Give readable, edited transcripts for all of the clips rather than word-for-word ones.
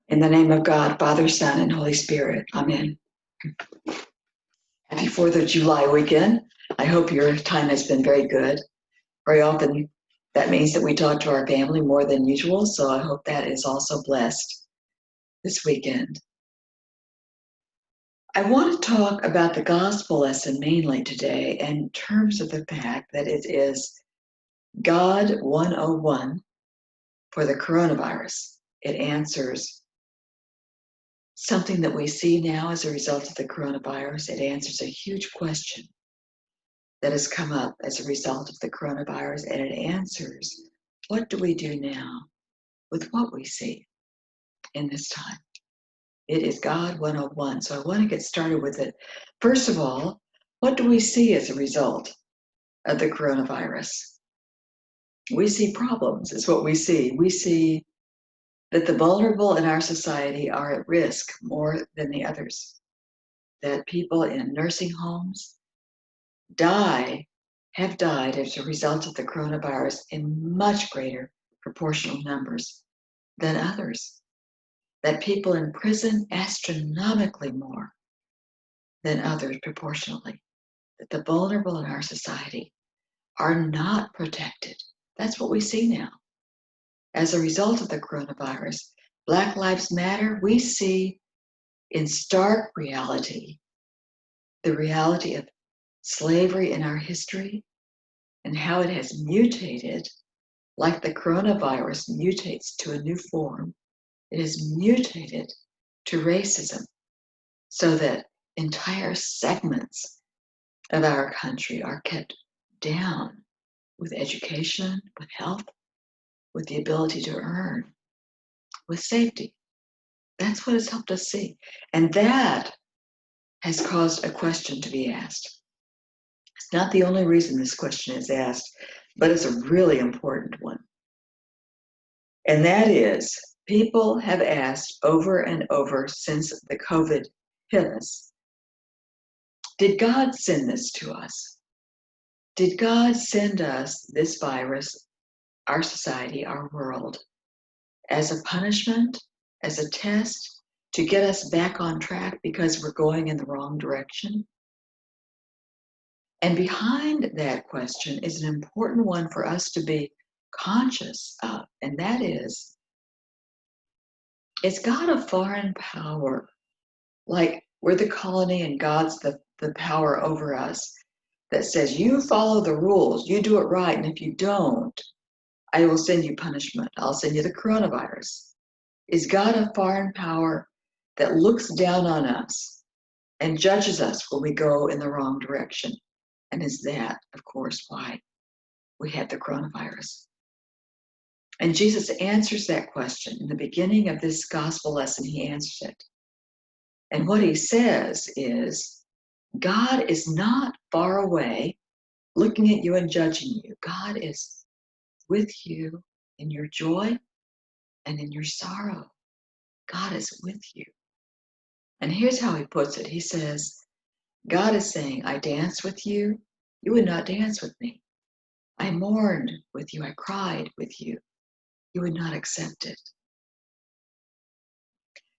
In the name of God, Father, Son, and Holy Spirit. Amen. Happy 4th of July weekend. I hope your time has been very good. Very often, that means that we talk to our family more than usual, so I hope that is also blessed this weekend. I want to talk about the gospel lesson mainly today in terms of the fact that it is God 101 for the coronavirus. It answers something that we see now as a result of the coronavirus. It answers a huge question that has come up as a result of the coronavirus, and it answers, what do we do now with what we see in this time? It is God 101. So I want to get started with it. First of all, what do we see as a result of the coronavirus? We see problems, is what we see. We see that the vulnerable in our society are at risk more than the others, that people in nursing homes have died as a result of the coronavirus in much greater proportional numbers than others, that people in prison astronomically more than others proportionally, that the vulnerable in our society are not protected. That's what we see now. As a result of the coronavirus, Black Lives Matter, we see in stark reality the reality of slavery in our history and how it has mutated, like the coronavirus mutates to a new form. It has mutated to racism, so that entire segments of our country are kept down with education, with health, with the ability to earn, with safety. That's what has helped us see. And that has caused a question to be asked. It's not the only reason this question is asked, but it's a really important one. And that is, people have asked over and over since the COVID hit us, did God send this to us? Did God send us this virus, our society, our world, as a punishment, as a test, to get us back on track because we're going in the wrong direction? And behind that question is an important one for us to be conscious of, and that is God a foreign power? Like we're the colony and God's the power over us that says, you follow the rules, you do it right, and if you don't, I will send you punishment. I'll send you the coronavirus. Is God a foreign power that looks down on us and judges us when we go in the wrong direction? And is that, of course, why we had the coronavirus? And Jesus answers that question. In the beginning of this gospel lesson, he answers it. And what he says is, God is not far away looking at you and judging you. God is with you in your joy and in your sorrow. God is with you. And here's how he puts it. He says, God is saying, I danced with you. You would not dance with me. I mourned with you. I cried with you. You would not accept it.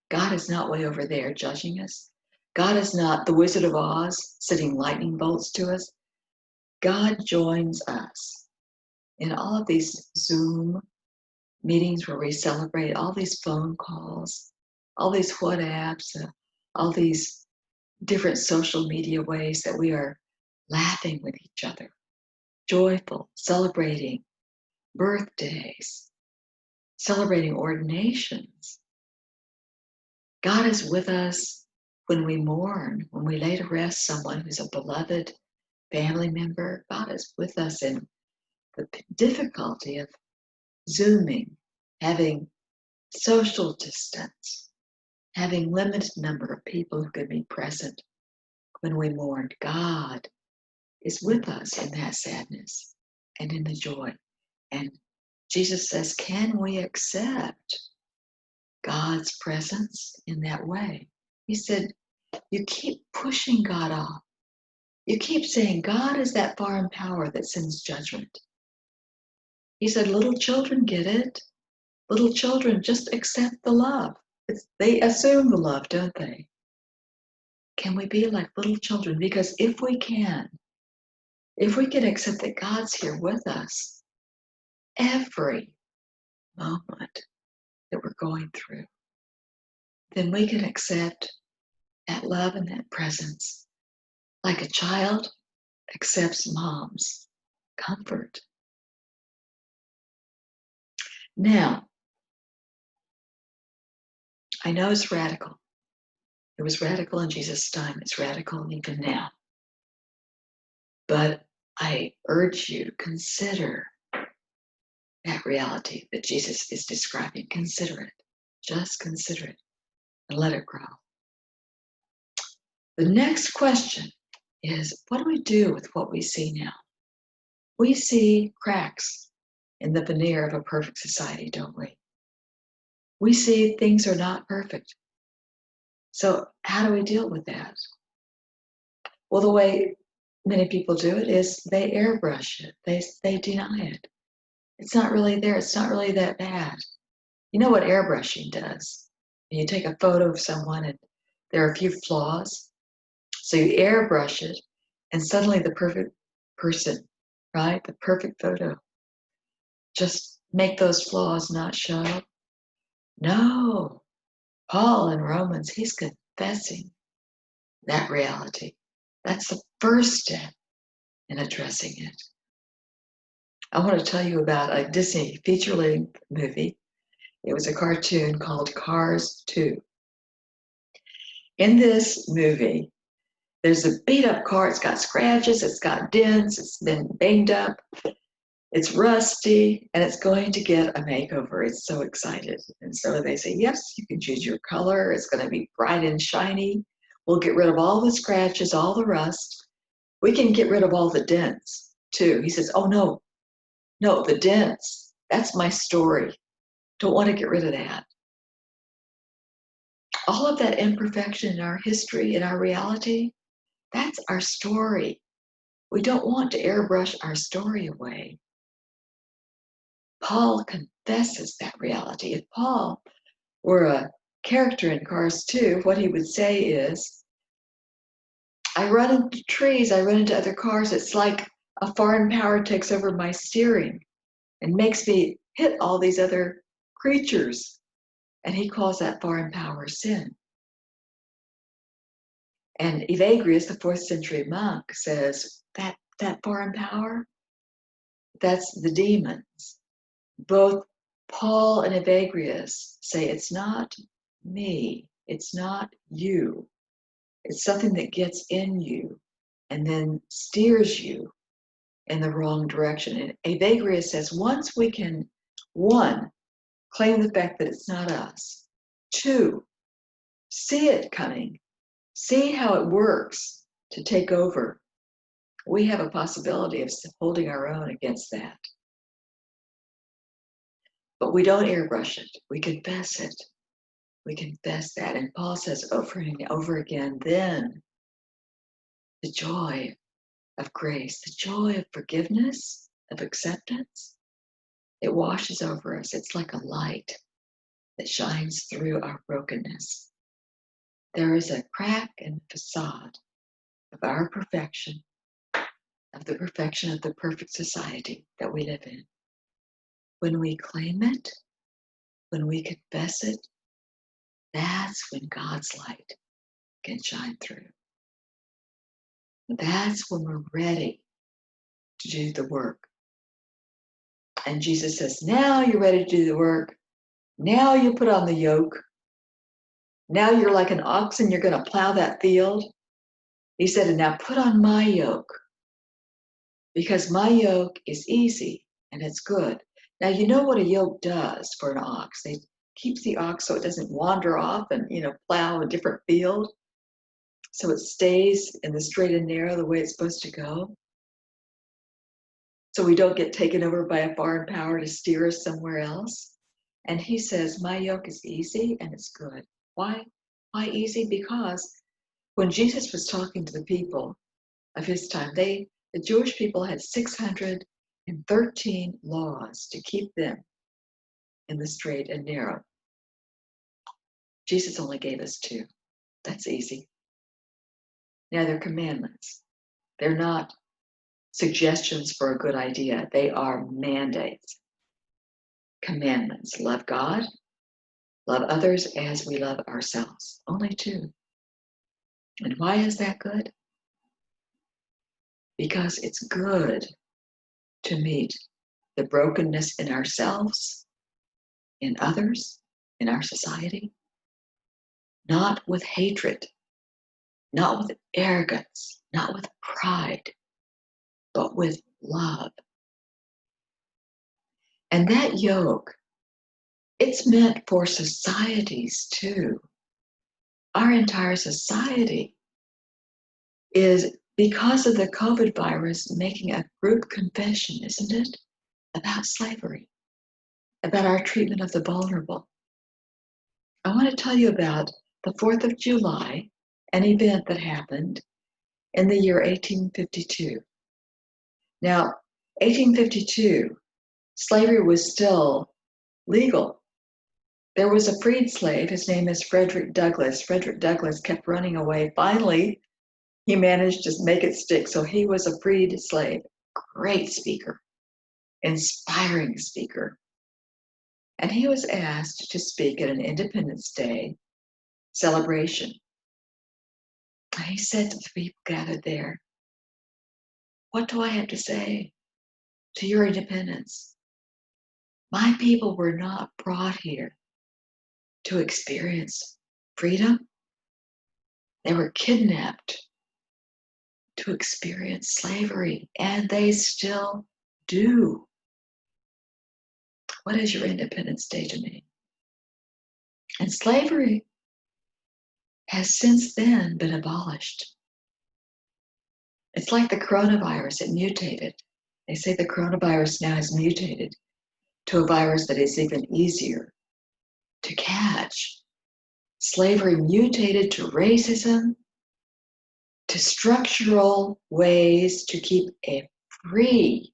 God is not way over there judging us. God is not the Wizard of Oz sending lightning bolts to us. God joins us in all of these Zoom meetings where we celebrate, all these phone calls, all these WhatsApps, all these different social media ways that we are laughing with each other, joyful, celebrating birthdays, celebrating ordinations. God is with us when we mourn, when we lay to rest someone who's a beloved family member. God is with us in the difficulty of Zooming, having social distance, having limited number of people who could be present when we mourn. God is with us in that sadness and in the joy. And Jesus says, can we accept God's presence in that way? He said, you keep pushing God off. You keep saying God is that foreign power that sends judgment. He said, little children get it. Little children just accept the love. They assume the love, don't they? Can we be like little children? Because if we can accept that God's here with us every moment that we're going through, then we can accept that love and that presence like a child accepts mom's comfort. Now, I know it's radical. It was radical in Jesus' time. It's radical even now. But I urge you to consider that reality that Jesus is describing. Consider it. Just consider it and let it grow. The next question is, what do we do with what we see now? We see cracks in the veneer of a perfect society, don't we? We see things are not perfect. So how do we deal with that? Well, the way many people do it is they airbrush it. They deny it. It's not really there. It's not really that bad. You know what airbrushing does? You take a photo of someone and there are a few flaws. So you airbrush it and suddenly the perfect person, right? The perfect photo. Just make those flaws not show up. No. Paul in Romans, he's confessing that reality. That's the first step in addressing it. I want to tell you about a Disney feature-length movie. It was a cartoon called Cars 2. In this movie, there's a beat-up car. It's got scratches, it's got dents, it's been banged up, it's rusty, and it's going to get a makeover. It's so excited. And so they say, yes, you can choose your color. It's going to be bright and shiny. We'll get rid of all the scratches, all the rust. We can get rid of all the dents, too. He says, oh, no, the dents. That's my story. Don't want to get rid of that. All of that imperfection in our history, in our reality, that's our story. We don't want to airbrush our story away. Paul confesses that reality. If Paul were a character in Cars 2, what he would say is, I run into trees, I run into other cars. It's like a foreign power takes over my steering and makes me hit all these other creatures. And he calls that foreign power sin. And Evagrius, the 4th century monk, says that foreign power, that's the demons. Both Paul and Evagrius say it's not me, it's not you. It's something that gets in you and then steers you in the wrong direction. And Evagrius says once we can, 1, claim the fact that it's not us, 2, see it coming, see how it works to take over, we have a possibility of holding our own against that. But we don't airbrush it. We confess it. We confess that. And Paul says over and over again, then the joy of grace, the joy of forgiveness, of acceptance, it washes over us. It's like a light that shines through our brokenness. There is a crack in the facade of our perfection, of the perfection of the perfect society that we live in. When we claim it, when we confess it, that's when God's light can shine through. That's when we're ready to do the work. And Jesus says, now you're ready to do the work. Now you put on the yoke. Now you're like an ox and you're going to plow that field. He said, and now put on my yoke, because my yoke is easy and it's good. Now, you know what a yoke does for an ox. It keeps the ox so it doesn't wander off and, plow a different field. So it stays in the straight and narrow the way it's supposed to go. So we don't get taken over by a foreign power to steer us somewhere else. And he says, my yoke is easy and it's good. Why? Why easy? Because when Jesus was talking to the people of his time, the Jewish people had 613 laws to keep them in the straight and narrow. Jesus only gave us 2. That's easy. Now they're commandments. They're not suggestions for a good idea. They are mandates. Commandments. Love God, love others as we love ourselves. Only 2. And why is that good? Because it's good to meet the brokenness in ourselves, in others, in our society, not with hatred, not with arrogance, not with pride, but with love. And that yoke, it's meant for societies too. Our entire society is, because of the COVID virus, making a group confession, isn't it? About slavery, about our treatment of the vulnerable. I want to tell you about the 4th of July, an event that happened in the year 1852. Now, 1852, slavery was still legal. There was a freed slave. His name is Frederick Douglass. Frederick Douglass kept running away. Finally, he managed to make it stick. So he was a freed slave. Great speaker, inspiring speaker. And he was asked to speak at an Independence Day celebration. And he said to the people gathered there, "What do I have to say to your independence? My people were not brought here to experience freedom. They were kidnapped to experience slavery, and they still do. What is your Independence Day to me?" And slavery has since then been abolished. It's like the coronavirus, it mutated. They say the coronavirus now has mutated to a virus that is even easier to catch. Slavery mutated to racism, to structural ways to keep a free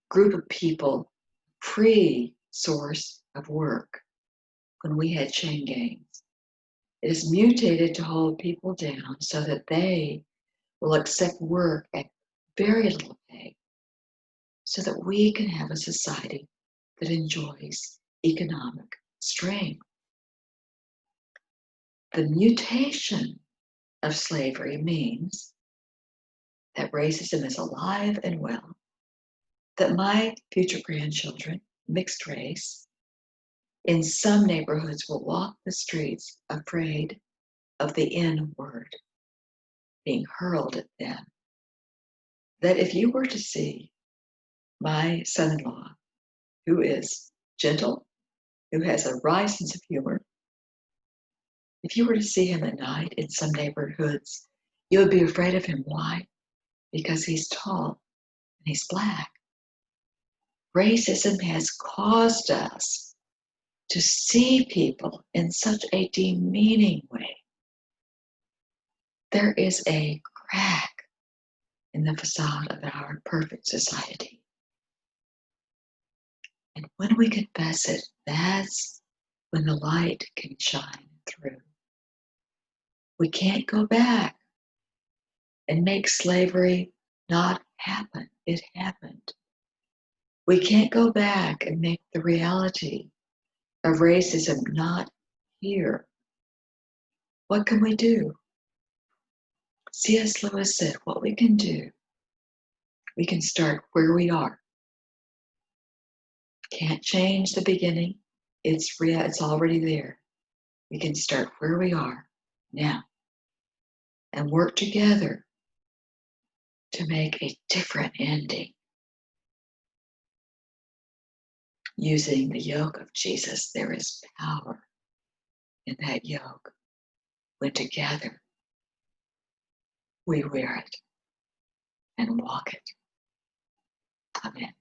group of people, free source of work when we had chain gangs. It is mutated to hold people down so that they will accept work at very little pay so that we can have a society that enjoys economic strength. The mutation of slavery means that racism is alive and well, that my future grandchildren, mixed race, in some neighborhoods will walk the streets afraid of the N word being hurled at them. That if you were to see my son-in-law, who is gentle, who has a wry sense of humor, if you were to see him at night in some neighborhoods, you would be afraid of him. Why? Because he's tall and he's black. Racism has caused us to see people in such a demeaning way. There is a crack in the facade of our perfect society. And when we confess it, that's when the light can shine through. We can't go back and make slavery not happen. It happened. We can't go back and make the reality of racism not here. What can we do? C.S. Lewis said, what we can do, we can start where we are. Can't change the beginning. It's real. It's already there. We can start where we are now and work together to make a different ending. Using the yoke of Jesus, there is power in that yoke. When together we wear it and walk it. Amen.